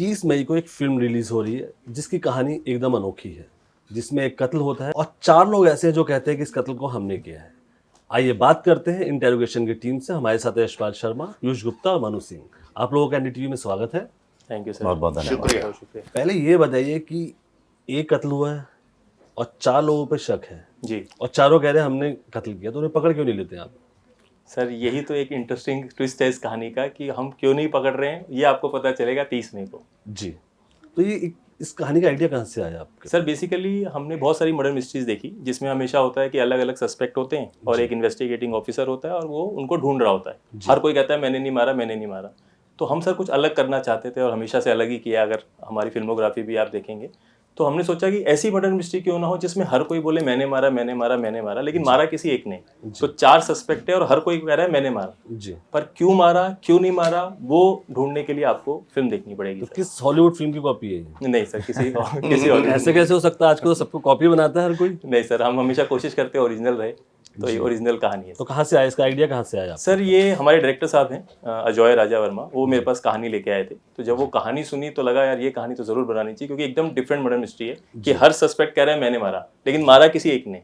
30 मई को एक film release हो रही है जिसकी कहानी एकदम अनोखी है, जिसमें एक कत्ल होता है और 4 लोग ऐसे हैं जो कहते हैं कि इस कत्ल को हमने किया है। आइए बात करते हैं इंटेरोगेशन की टीम से। हमारे साथ है यशपाल शर्मा, पीयूष गुप्ता और मनु सिंह। आप लोगों का एनडीटीवी में स्वागत है। Thank you sir. बहुत बहुत धन्यवाद। शुक्रिया। पहले ये बताइए कि एक कत्ल हुआ है और 4 लोगों पे शक है जी और चारों कह रहे हैं हमने कत्ल किया, तो उन्हें पकड़ क्यों नहीं लेते आप? सर, यही तो एक इंटरेस्टिंग ट्विस्ट है इस कहानी का कि हम क्यों नहीं पकड़ रहे हैं, ये आपको पता चलेगा 30 मई को। जी, तो ये इस कहानी का आइडिया कहाँ से आया आपके? सर बेसिकली हमने बहुत सारी मर्डर मिस्ट्रीज देखी जिसमें हमेशा होता है कि अलग अलग सस्पेक्ट होते हैं और एक इन्वेस्टिगेटिंग ऑफिसर होता है और वो उनको ढूंढ रहा होता है। हर कोई कहता है मैंने नहीं मारा, मैंने नहीं मारा। तो हम सर कुछ अलग करना चाहते थे और हमेशा से अलग ही किया। अगर हमारी फिल्मोग्राफी भी आप देखेंगे तो हमने सोचा कि ऐसी मर्डर मिस्ट्री क्यों ना हो जिसमें हर कोई बोले मैंने मारा, मैंने मारा, मैंने मारा, लेकिन मारा किसी एक ने। तो 4 सस्पेक्ट है और हर कोई कह रहा है मैंने मारा। जी, पर क्यों मारा, क्यों नहीं मारा, वो ढूंढने के लिए आपको फिल्म देखनी पड़ेगी। तो सर किस हॉलीवुड फिल्म की कॉपी है ये? नहीं सर, किसी और ऐसे कैसे हो सकता है? आजकल तो सबको कॉपी बनाता है हर कोई। नहीं सर, हम हमेशा कोशिश करते हैं ओरिजिनल रहे, तो ये ओरिजिनल कहानी है। तो कहाँ से आया इसका आइडिया, कहाँ से आया? सर ये हमारे डायरेक्टर साहब हैं अजय राजा वर्मा, वो मेरे पास कहानी लेके आए थे। तो जब वो कहानी सुनी तो लगा यार ये कहानी तो जरूर बनानी चाहिए, क्योंकि एकदम डिफरेंट मर्डर मिस्ट्री है कि हर सस्पेक्ट कह रहा है मैंने मारा, लेकिन मारा किसी एक ने,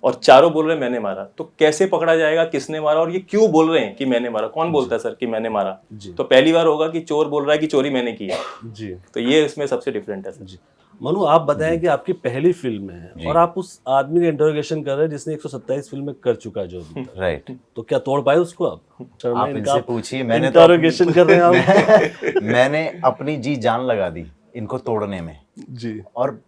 और चारों बोल रहे हैं मैंने मारा। तो कैसे पकड़ा जाएगा किसने मारा और ये क्यों बोल रहे हैं कि मैंने मारा? कौन बोलता है सर कि मैंने मारा? तो पहली बार होगा कि चोर बोल रहा है कि चोरी मैंने की है। जी, तो ये इसमें सबसे डिफरेंट है सर। जी। मनु, आप बताएं कि आपकी पहली फिल्म है और आप उस आदमी का इंटरोगेशन कर रहे हैं जिसने 127 फिल्में कर चुका है जो अभी तक। राइट, तो क्या तोड़ पाए उसको आप? शर्मा, आप इनका इनसे पूछिए। मैंने तो इंटरोगेशन कर रहे हैं आप। मैंने अपनी जी जान लगा दी इनको तोड़ने में, जी, और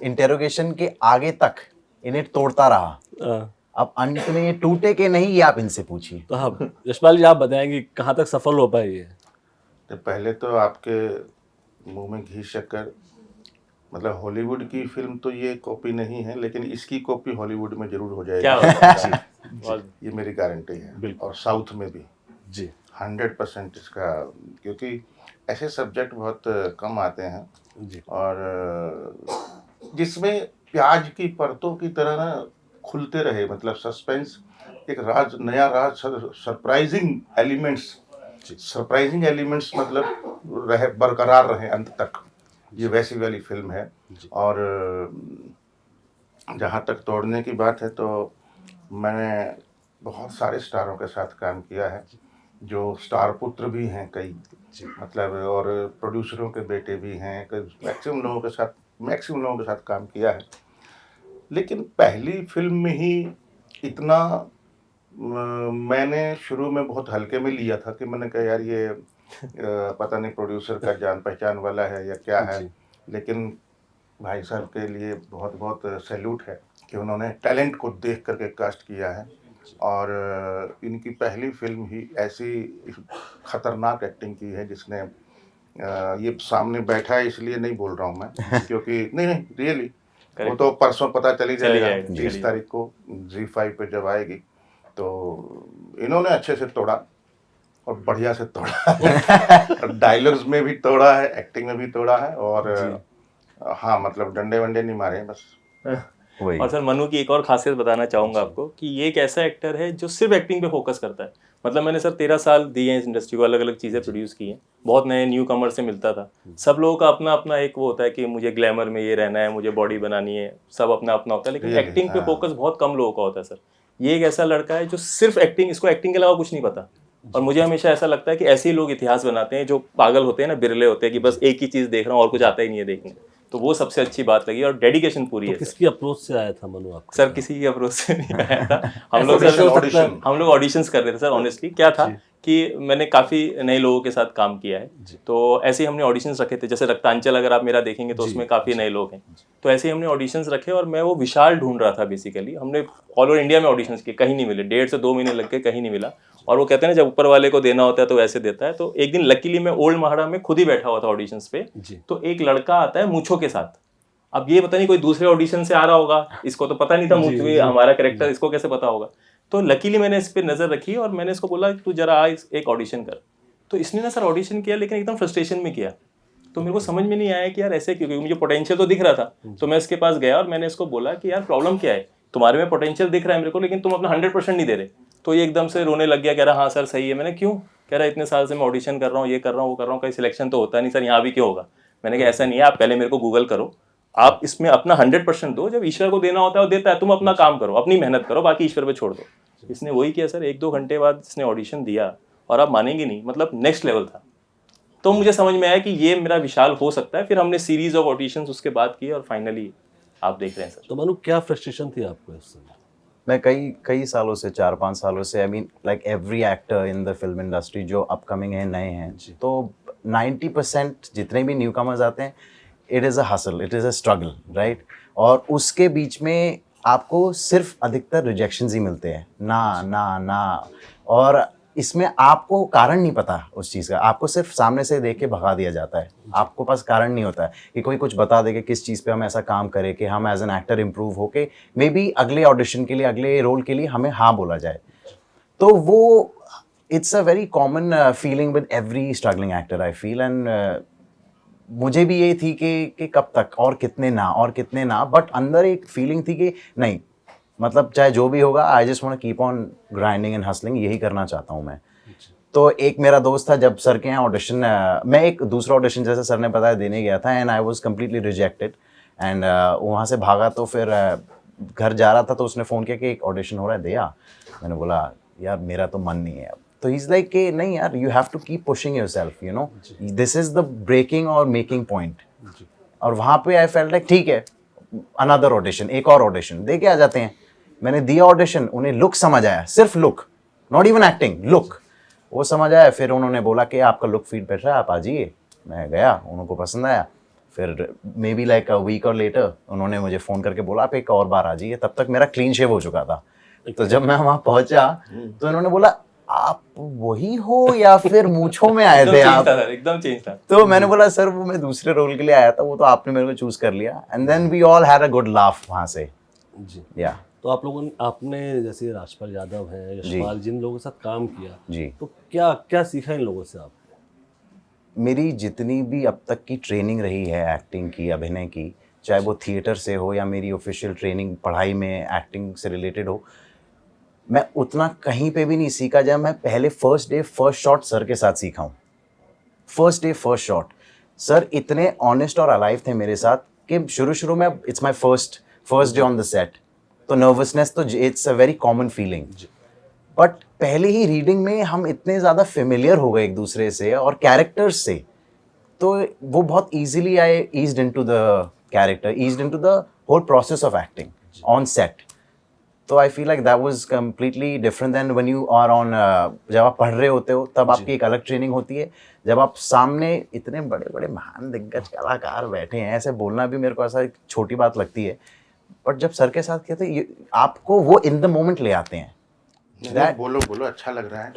इंटेरोगेशन के आगे तक इन्हें तोड़ता रहा। हाँ। अब अंत में ये टूटे के नहीं, ये आप इनसे पूछिए। तो हाँ यशपाल जी, आप बताएंगे कहाँ तक सफल हो पाए ये? तो पहले तो आपके मुंह में घी शक्कर, मतलब हॉलीवुड की फिल्म तो ये कॉपी नहीं है, लेकिन इसकी कॉपी हॉलीवुड में जरूर हो जाएगी। क्या होता ये मेरी गारंटी है। बिल्कुल। और साउथ में भी जी, 100% इसका, क्योंकि ऐसे सब्जेक्ट बहुत कम आते हैं जी, और जिसमें प्याज की परतों की तरह ना खुलते रहे, मतलब सस्पेंस, एक राज, नया राज, सरप्राइजिंग एलिमेंट्स मतलब रहे, बरकरार रहे अंत तक। ये वैसी वाली फिल्म है। और जहाँ तक तोड़ने की बात है तो मैंने बहुत सारे स्टारों के साथ काम किया है, जो स्टार पुत्र भी हैं कई, मतलब, और प्रोड्यूसरों के बेटे भी हैं, मैक्सिमम लोगों के साथ काम किया है। लेकिन पहली फिल्म में ही इतना मैंने शुरू में बहुत हल्के में लिया था कि मैंने कहा यार ये पता नहीं प्रोड्यूसर का जान पहचान वाला है या क्या है। लेकिन भाई साहब के लिए बहुत बहुत सैल्यूट है कि उन्होंने टैलेंट को देख करके कास्ट किया है, और इनकी पहली फिल्म ही ऐसी खतरनाक एक्टिंग की है जिसने ये सामने बैठा है इसलिए नहीं बोल रहा हूँ मैं, क्योंकि नहीं रियली, वो तो परसों पता चली जाएगा 30 तारीख को ZEE5 पे जब आएगी। तो इन्होंने अच्छे से तोड़ा और बढ़िया से तोड़ा। डायलॉग्स में भी तोड़ा है, एक्टिंग में भी तोड़ा है, और हाँ मतलब डंडे वंडे नहीं मारे बस। वही। और सर मनु की एक और खासियत बताना चाहूँगा आपको कि ये एक ऐसा एक्टर है जो सिर्फ एक्टिंग पे फोकस करता है। मतलब मैंने सर 13 साल दिए हैं इस इंडस्ट्री को, अलग अलग चीज़ें प्रोड्यूस की हैं, बहुत नए न्यू कमर से मिलता था। सब लोगों का अपना अपना एक वो होता है कि मुझे ग्लैमर में ये रहना है, मुझे बॉडी बनानी है, सब अपना अपना होता है, लेकिन एक्टिंग पे फोकस बहुत कम लोगों का होता है सर। ये एक ऐसा लड़का है जो सिर्फ एक्टिंग, इसको एक्टिंग के अलावा कुछ नहीं पता। और मुझे हमेशा ऐसा लगता है कि ऐसे ही लोग इतिहास बनाते हैं जो पागल होते हैं ना, बिरले होते हैं कि बस एक ही चीज़ देख रहा हूँ और कुछ आता ही नहीं है देखने। तो वो सबसे अच्छी बात लगी, और डेडिकेशन पूरी है। किसकी अप्रोच से आया था मनु आपको? सर किसी की अप्रोच से नहीं आया था। हम लोग ऑडिशंस कर रहे थे सर। ऑनेस्टली क्या था कि मैंने काफ़ी नए लोगों के साथ काम किया है, तो ऐसे ही हमने ऑडिशंस रखे थे। जैसे रक्तांचल अगर आप मेरा देखेंगे तो उसमें काफ़ी नए लोग हैं, तो ऐसे ही हमने ऑडिशंस रखे। और मैं वो विशाल ढूंढ रहा था बेसिकली। हमने ऑल ओवर इंडिया में ऑडिशंस किए, कहीं नहीं मिले, 1.5 से 2 महीने लग गए, कहीं नहीं मिला। और वो कहते हैं ना जब ऊपर वाले को देना होता है तो वैसे देता है। तो एक दिन लकीली मैं ओल्ड महाड़ा में खुद ही बैठा हुआ था ऑडिशंस पे, तो एक लड़का आता है मूंछों के साथ। अब ये पता नहीं कोई दूसरे ऑडिशन से आ रहा होगा, इसको तो पता नहीं था मूंछ हमारा कैरेक्टर, इसको कैसे पता होगा। तो लकीली मैंने इस पे नजर रखी और मैंने इसको बोला तू जरा आ एक ऑडिशन कर। तो इसने ना सर ऑडिशन किया, लेकिन एकदम फ्रस्ट्रेशन में किया। तो मेरे को समझ में नहीं आया कि यार ऐसे क्यों, क्योंकि मुझे पोटेंशियल तो दिख रहा था। तो मैं इसके पास गया और मैंने इसको बोला कि यार प्रॉब्लम क्या है, तुम्हारे में पोटेंशियल दिख रहा है मेरे को, लेकिन तुम अपना 100% नहीं दे रहे। तो ये एकदम से रोने लग गया, कह रहा हाँ सर सही है। मैंने क्यों? कह रहा है इतने साल से मैं ऑडिशन कर रहा हूँ, ये कर रहा हूँ, वो कर रहा हूँ, कहीं सिलेक्शन तो होता नहीं सर, यहाँ भी क्यों होगा? मैंने कहा ऐसा नहीं है, आप पहले मेरे को गूगल करो, आप इसमें अपना 100% दो, जब ईश्वर को देना होता है वो देता है, तुम अपना काम करो, अपनी मेहनत करो, बाकी ईश्वर पे छोड़ दो। इसने वही किया सर, 1-2 घंटे बाद इसने ऑडिशन दिया और आप मानेंगे नहीं, मतलब नेक्स्ट लेवल था। तो मुझे समझ में आया कि ये मेरा विशाल हो सकता है। फिर हमने सीरीज ऑफ ऑडिशंस उसके बाद किए और फाइनली आप देख रहे हैं सर। तो मनु क्या फ्रस्ट्रेशन थी आपको इस समय? मैं कई सालों से, 4-5 सालों से, I mean like every actor in the film industry जो अपकमिंग है, नए हैं, तो 90% जितने भी न्यू कमर्स आते हैं, it is a hustle, it is a struggle, right? और उसके बीच में आपको सिर्फ अधिकतर रिजेक्शंस ही मिलते हैं, ना ना ना, और इसमें आपको कारण नहीं पता उस चीज़ का, आपको सिर्फ सामने से देख के भगा दिया जाता है, आपको पास कारण नहीं होता है कि कोई कुछ बता दे कि किस चीज़ पे हम ऐसा काम करें कि हम एज एन एक्टर इम्प्रूव होके मे बी अगले ऑडिशन के लिए, अगले रोल के लिए हमें हाँ बोला जाए। तो वो it's a very common feeling with every struggling actor, I feel. And मुझे भी ये थी कि कब तक और कितने ना, बट अंदर एक फीलिंग थी कि नहीं, मतलब चाहे जो भी होगा, I just want keep on grinding and hustling, यही करना चाहता हूँ मैं। तो एक मेरा दोस्त था, जब सर के यहाँ ऑडिशन, मैं एक दूसरा ऑडिशन जैसे सर ने बताया देने गया था, and I was completely rejected, and वहाँ से भागा। तो फिर घर जा रहा था तो उसने फ़ोन किया कि एक ऑडिशन हो रहा है, दे आ। मैंने बोला यार मेरा तो मन नहीं है अब। तो ही इज़ लाइक कि नहीं यार, you have to keep pushing yourself, you know, this is the breaking और मेकिंग पॉइंट। और वहाँ पे आई फेल्ट लाइक ठीक है, अनदर ऑडिशन, एक और ऑडिशन दे के आ जाते हैं। मैंने दिया ऑडिशन, उन्हें लुक समझ आया, सिर्फ look, not even acting, look, वो समझ आया। फिर उन्होंने बोला कि आपका लुक फिट बैठ रहा है, आप आ जाइए। मैं गया, उनको पसंद आया। फिर maybe like a week और लेटर उन्होंने मुझे फ़ोन करके बोला आप एक और बार आ जाइए। तब तक मेरा क्लीन शेव हो चुका था। तो जब मैं वहाँ पहुँचा तो इन्होंने बोला आप वही हो या फिर मूंछों में आए थे आप? एकदम चेंज था। तो मैंने बोला सर वो मैं दूसरे रोल के लिए आया था, वो तो आपने मेरे को चूज कर लिया। And then we all had a good laugh वहाँ से। जी। या तो आप लोगों ने, आपने जैसे राजपाल यादव हैं, यशपाल, जिन लोगों के साथ काम किया जी, तो क्या क्या सीखा इन लोगों से आप? मेरी जितनी भी अब तक की ट्रेनिंग रही है एक्टिंग की, अभिनय की, चाहे वो थिएटर से हो या मेरी ऑफिशियल ट्रेनिंग पढ़ाई में एक्टिंग से रिलेटेड हो, मैं उतना कहीं पे भी नहीं सीखा जब मैं पहले first day first shot sir के साथ सीखा हूँ। First day first shot sir इतने ऑनेस्ट और अलाइव थे मेरे साथ कि शुरू में it's my first day on the set, तो नर्वसनेस तो it's a very common feeling, but पहले ही रीडिंग में हम इतने ज़्यादा फेमिलियर हो गए एक दूसरे से और कैरेक्टर्स से, तो वो बहुत easily I eased into the character, eased into the whole process of acting on set. तो I feel like that was completely different than when you are on, जब आप पढ़ रहे होते हो तब आपकी एक अलग ट्रेनिंग होती है, जब आप सामने इतने बड़े बड़े महान दिग्गज कलाकार बैठे हैं, ऐसे बोलना भी मेरे को ऐसा एक छोटी बात लगती है, बट जब सर के साथ किया तो आपको वो इन द मोमेंट ले आते हैं। बोलो अच्छा लग रहा है।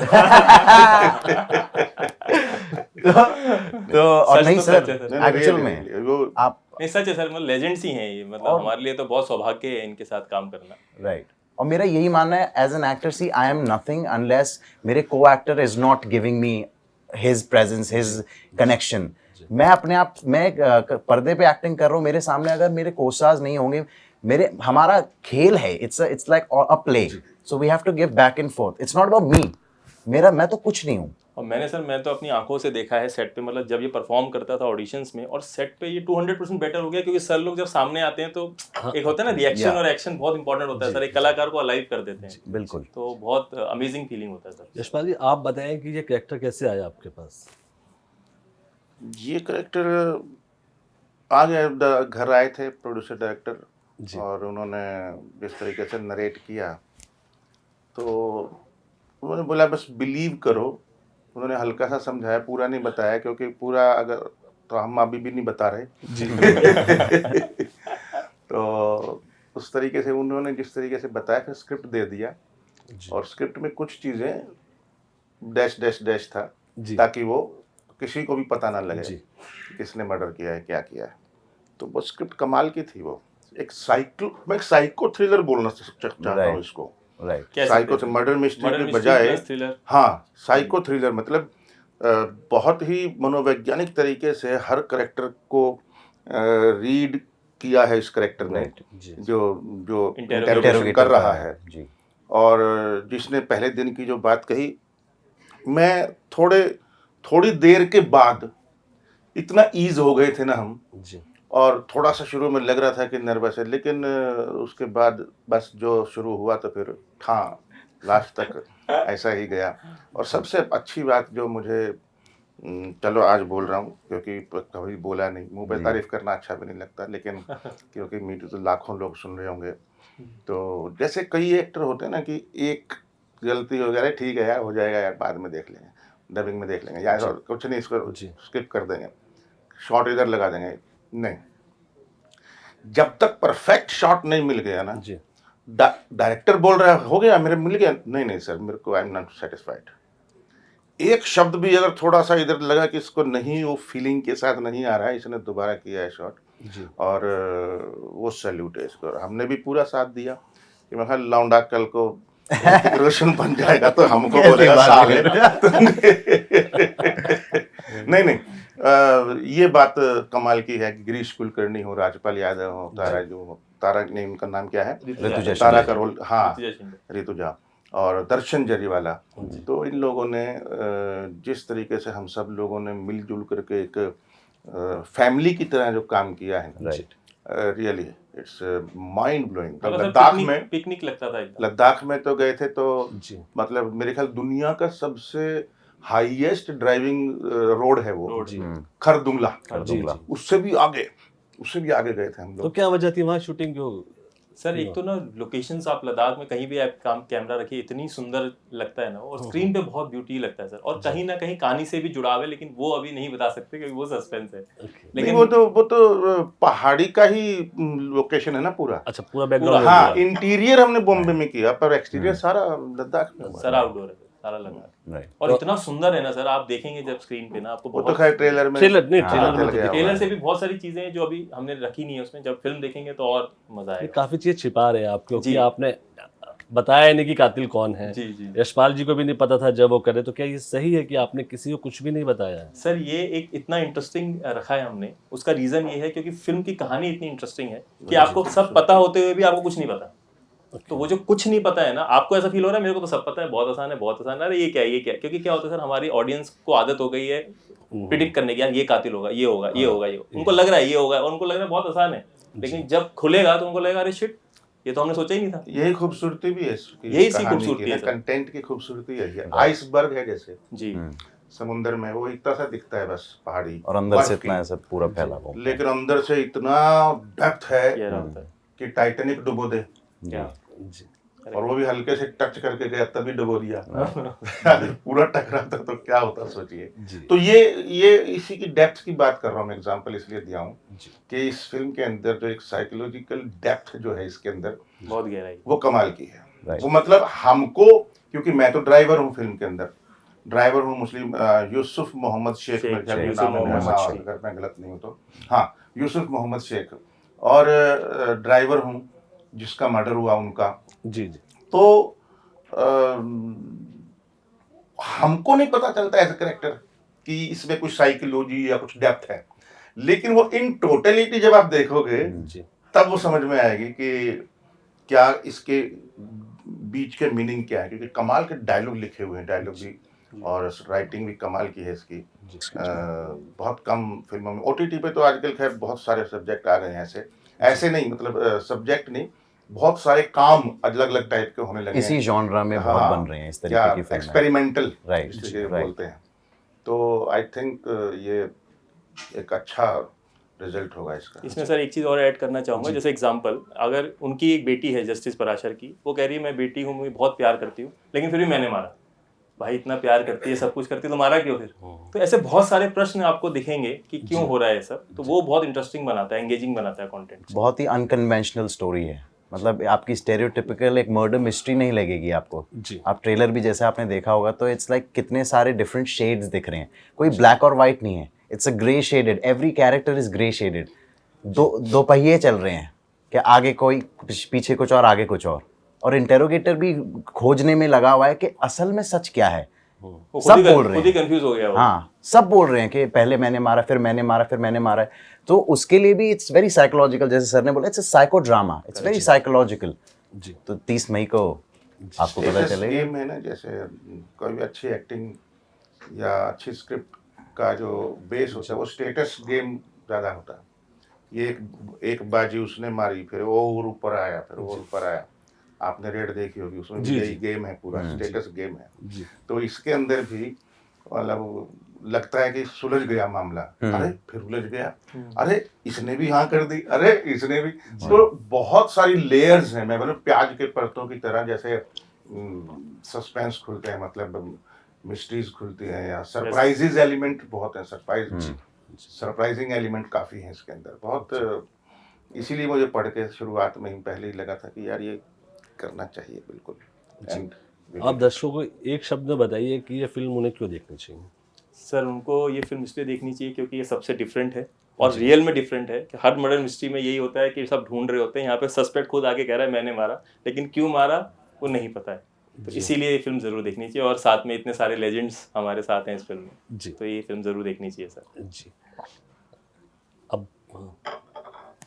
तो और नहीं तो सर, सच है सर। एक्चुअल में वो आप नहीं सच है सर, मतलब लेजेंड्स ही हैं ये, मतलब हमारे लिए तो बहुत सौभाग्य है इनके साथ काम करना। राइट। और मेरा यही मानना है as an actor, see I am nothing unless मेरे को actor is not giving me his presence, his connection. मैं अपने आप, मैं पर्दे पे एक्टिंग कर रहा हूँ, मेरे सामने अगर मेरे कोस्टार्स नहीं होंगे, हमारा खेल है, it's like a play, so we have to give back and forth, it's not about me, मैं तो कुछ नहीं हूँ। और मैं तो अपनी आंखों से देखा है सेट पे, मतलब जब ये परफॉर्म करता था ऑडिशंस में, और सेट पे ये 200% बेटर हो गया, क्योंकि सर लोग जब सामने आते हैं तो एक होता है ना रिएक्शन, और एक्शन बहुत इंपॉर्टेंट होता है सर, एक कलाकार को अलाइव कर देते हैं। बिल्कुल। तो बहुत अमेजिंग फीलिंग होता है सर। यशपाल जी, आप बताएं कि ये कैरेक्टर कैसे आया आपके पास? ये करेक्टर आ गया, घर आए थे प्रोड्यूसर डायरेक्टर, और उन्होंने जिस तरीके से नरेट किया तो उन्होंने बोला बस बिलीव करो। उन्होंने हल्का सा समझाया, पूरा नहीं बताया, क्योंकि पूरा अगर तो हम अभी भी नहीं बता रहे जी। तो उस तरीके से उन्होंने जिस तरीके से बताया, फिर स्क्रिप्ट दे दिया, और स्क्रिप्ट में कुछ चीज़ें डैश डैश डैश था, ताकि वो किसी को भी पता ना लगे किसने मर्डर किया है, क्या किया है। तो वो स्क्रिप्ट कमाल की थी। वो मैं एक साइको थ्रिलर बोलना चाहता हूँ इसको। साइको से मर्डर मिस्ट्री के बजाय, हाँ, साइको थ्रिलर मतलब बहुत ही मनोवैज्ञानिक तरीके से हर करेक्टर को रीड किया है इस करेक्टर ने, जो इंटेरोगेशन कर रहा है। और जिसने पहले दिन की जो बात कही मैं थोड़ी देर के बाद इतना ईज हो गए थे ना हम, जी और थोड़ा सा शुरू में लग रहा था कि नर्वस है, लेकिन उसके बाद बस जो शुरू हुआ तो फिर हाँ लास्ट तक ऐसा ही गया। और सबसे अच्छी बात जो मुझे चलो आज बोल रहा हूँ क्योंकि कभी बोला नहीं, मुंह पे तारीफ करना अच्छा भी नहीं लगता, लेकिन क्योंकि मीडिया तो लाखों लोग सुन रहे होंगे, तो जैसे कई एक्टर होते हैं ना कि एक गलती हो गया, अरे ठीक है यार हो जाएगा यार बाद में देख लेंगे, डबिंग में देख लेंगे यार, और कुछ नहीं इसको स्किप कर देंगे, शॉट इधर लगा देंगे। नहीं, जब तक परफेक्ट शॉट नहीं मिल गया ना, जी डायरेक्टर बोल रहा है हो गया मेरे मिल गया, नहीं सर मेरे को आई एम नॉट सेटिस्फाइड। एक शब्द भी अगर थोड़ा सा इधर लगा कि इसको नहीं, वो फीलिंग के साथ नहीं आ रहा है, इसने दोबारा किया है शॉट, जी और वो सैल्यूट है इसको। और हमने भी पूरा साथ दिया कि मैं कहा लौंडा कल को रोशन बन जाएगा तो हमको बोलेगा साले। नहीं ये बात कमाल की है कि गिरीश कुलकर्णी हो, राजपाल यादव हो, तारा नहीं उनका नाम क्या है, तारा का रोल, हाँ ऋतुजा, और दर्शन जरीवाला, तो इन लोगों ने जिस तरीके से हम सब लोगों ने मिलजुल करके एक फैमिली की तरह जो काम किया है, really it's mind blowing. Ladakh में पिकनिक लगता था एकदम। लद्दाख में तो गए थे तो मतलब मेरे ख्याल दुनिया का सबसे हाईएस्ट ड्राइविंग रोड है वो, खरदुंगला, उससे भी आगे गए थे हम लोग। तो क्या वजह थी वहाँ शूटिंग क्यों? सर एक तो ना लोकेशंस, आप लद्दाख में कहीं भी आप कैमरा रखिए इतनी सुंदर लगता है ना, और स्क्रीन पे बहुत ब्यूटी लगता है सर, और कहीं ना कहीं कहानी से भी जुड़ाव है, लेकिन वो अभी नहीं बता सकते क्योंकि वो सस्पेंस है। लेकिन वो तो पहाड़ी का ही लोकेशन है ना पूरा। अच्छा पूरा बैकग्राउंड। हाँ, इंटीरियर हमने बॉम्बे में किया पर एक्सटीरियर सारा लद्दाख में, सारा आउटडोर है, सारा लगा। और इतना सुंदर है ना सर, आप देखेंगे जब स्क्रीन पे ना, आपको वो तो खैर ट्रेलर से भी बहुत सारी चीजें जो अभी हमने रखी नहीं है उसमें, जब फिल्म देखेंगे तो और मजा आएगा। काफी चीज छिपा रहे हैं आप, क्योंकि आपने बताया नहीं कि कातिल कौन है। जी यशपाल जी को भी नहीं पता था जब वो करे, तो क्या ये सही है कि आपने किसी को कुछ भी नहीं बताया है? सर ये एक इतना इंटरेस्टिंग रखा है हमने, उसका रीजन ये है क्योंकि फिल्म की कहानी इतनी इंटरेस्टिंग है कि आपको सब पता होते हुए भी आपको कुछ नहीं पता। तो वो जो कुछ नहीं पता है ना, आपको ऐसा फील हो रहा है मेरे को तो सब पता है, बहुत आसान है, अरे ये क्या क्योंकि क्या होता है सर, हमारी ऑडियंस को आदत हो गई है प्रिडिक्ट करने की, ये कातिल होगा, ये होगा, उनको लग रहा है ये होगा, और उनको लग रहा है बहुत आसान है, लेकिन जब खुलेगा तो उनको लगेगा अरे शिट, ये तो हमने सोचा ही नहीं था। यही खूबसूरती भी है, यही सी खूबसूरती है, कंटेंट की खूबसूरती है। आइसबर्ग है जैसे जी, समुद्र में वो इतना सा दिखता है बस पहाड़ी, और अंदर से इतना ऐसा पूरा फैला हुआ, लेकिन अंदर से इतना डेप्थ है कि टाइटैनिक डुबो दे, और वो भी हल्के से टच करके गया तभी डुबो दिया। पूरा टकरा था तो क्या होता सोचिए। तो ये इसी की डेप्थ की बात कर रहा हूँ, एग्जांपल इसलिए दिया हूँ कि इस फिल्म के अंदर जो एक साइकोलॉजिकल डेप्थ जो है इसके अंदर, बहुत गहराई, वो कमाल की है। वो मतलब हमको, क्योंकि मैं तो ड्राइवर हूँ फिल्म के अंदर, ड्राइवर हूँ मुस्लिम यूसुफ मोहम्मद शेख, अगर मैं गलत नहीं हूँ तो, हाँ यूसुफ मोहम्मद शेख, और ड्राइवर हूँ जिसका मर्डर हुआ उनका। जी तो हमको नहीं पता चलता एज ए कैरेक्टर कि इसमें कुछ साइकोलॉजी या कुछ डेप्थ है, लेकिन वो इन टोटलिटी जब आप देखोगे तब वो समझ में आएगी कि क्या इसके बीच के मीनिंग क्या है, क्योंकि कमाल के डायलॉग लिखे हुए हैं, डायलॉग भी और राइटिंग भी कमाल की है इसकी। बहुत कम फिल्मों में, ओटीटी पे तो आजकल खैर बहुत सारे सब्जेक्ट आ गए हैं, ऐसे नहीं, मतलब सब्जेक्ट नहीं, बहुत सारे काम अलग अलग टाइप के होने लगे इसी जॉनरा में बहुत बन रहे हैं इस तरीके की फिल्में, एक्सपेरिमेंटल राइट बोलते हैं। तो आई थिंक ये एक अच्छा रिजल्ट होगा इसका। इसमें सर एक चीज़ और ऐड करना चाहूँगा, जैसे एग्जांपल, अगर उनकी एक बेटी है जस्टिस पराशर की, वो कह रही है मैं बेटी हूँ, मुझे बहुत प्यार करती हूँ, लेकिन फिर भी मैंने मारा। भाई इतना प्यार करती है, सब कुछ करती है, तो मारा क्यों फिर? तो ऐसे बहुत सारे प्रश्न आपको दिखेंगे कि क्यों हो रहा है सब, तो वो बहुत इंटरेस्टिंग बनाता है, एंगेजिंग बनाता है कंटेंट। बहुत ही अनकन्वेंशनल स्टोरी है, मतलब आपकी स्टेरियोटिपिकल एक मर्डर मिस्ट्री नहीं लगेगी आपको जी। आप ट्रेलर भी जैसे आपने देखा होगा तो इट्स लाइक कितने सारे डिफरेंट शेड्स दिख रहे हैं, कोई ब्लैक और वाइट नहीं है, it's a grey shaded, every character is grey shaded. दो पहिए चल रहे हैं कि आगे कोई, पीछे कुछ और, आगे कुछ और इंटेरोगेटर भी खोजने में लगा हुआ है कि असल में सच क्या है। सब बोल रहे हैं, कंफ्यूज हो गया। हाँ, सब बोल रहे हैं कि पहले मैंने मारा, फिर मैंने मारा, फिर मैंने मारा है। तो उसके लिए भी इट्स वेरी साइकोलॉजिकल, जैसे सर ने बोला, it's a psycho drama, it's very psychological जी। तो 30 मई को आपको पता चलेगा। गेम है ना, जैसे कोई भी अच्छी एक्टिंग या अच्छी स्क्रिप्ट का जो बेस होता है वो स्टेटस गेम ज़्यादा होता है। ये एक बाजी उसने मारी, फिर वो और ऊपर आया, फिर वो ऊपर आया। आपने रेड देखी होगी, उसमें भी यही गेम है, पूरा स्टेटस गेम है। तो इसके अंदर भी मतलब लगता है कि सुलझ गया मामला, अरे फिर उलझ गया, अरे इसने भी हाँ कर दी, अरे इसने भी। तो बहुत सारी लेयर्स हैं, मैं बोलूँ प्याज के परतों की तरह, जैसे सस्पेंस खुलते हैं, मतलब मिस्ट्रीज खुलती हैं, या सरप्राइजेज एलिमेंट बहुत है, सरप्राइजिंग एलिमेंट काफ़ी है इसके अंदर बहुत। इसीलिए मुझे पढ़ के शुरुआत में ही पहले ही लगा था कि यार ये करना चाहिए बिल्कुल। And आप दर्शकों को एक शब्द में बताइए कि ये फिल्म उन्हें क्यों देखनी चाहिए। सर उनको ये फिल्म इसलिए देखनी चाहिए क्योंकि ये सबसे डिफरेंट है और रियल में डिफरेंट है कि हर मर्डर मिस्ट्री में यही होता है कि सब ढूंढ रहे होते हैं, यहाँ पे सस्पेक्ट खुद आके कह रहा है मैंने मारा, लेकिन क्यों मारा वो नहीं पता है। तो इसीलिए ये फिल्म जरूर देखनी चाहिए, और साथ में इतने सारे लेजेंड्स हमारे साथ हैं इस फिल्म में जी। तो ये फिल्म जरूर देखनी चाहिए सर जी। अब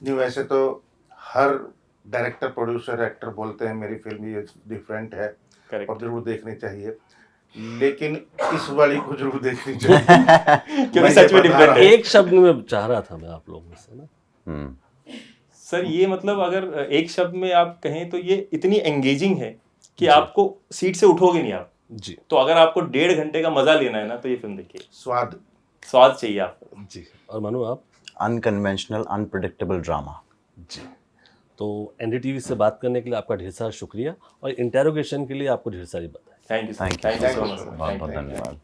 नहीं, वैसे तो हर डायरेक्टर, प्रोड्यूसर, एक्टर बोलते हैं मेरी फिल्म ये डिफरेंट है करेक्ट और जरूर देखनी चाहिए, लेकिन इस वाली को जरूर देखनी चाहिए क्योंकि सच में डिफरेंट है। एक शब्द में चाह रहा था मैं आप लोगों से ना, सर ये मतलब अगर एक शब्द में आप कहें तो ये इतनी एंगेजिंग है कि आपको सीट से उठोगे नहीं आप जी तो अगर आपको 1.5 घंटे का मजा लेना है ना तो ये फिल्म देखिए, स्वाद। स्वाद चाहिए आपको। जी। और मनु आप? Unconventional unpredictable drama. जी। तो एनडीटीवी से बात करने के लिए आपका ढेर सारा शुक्रिया, और इंटेरोगेशन के लिए आपको ढेर सारी बधाई। Thank you thank you so much. बहुत बहुत धन्यवाद।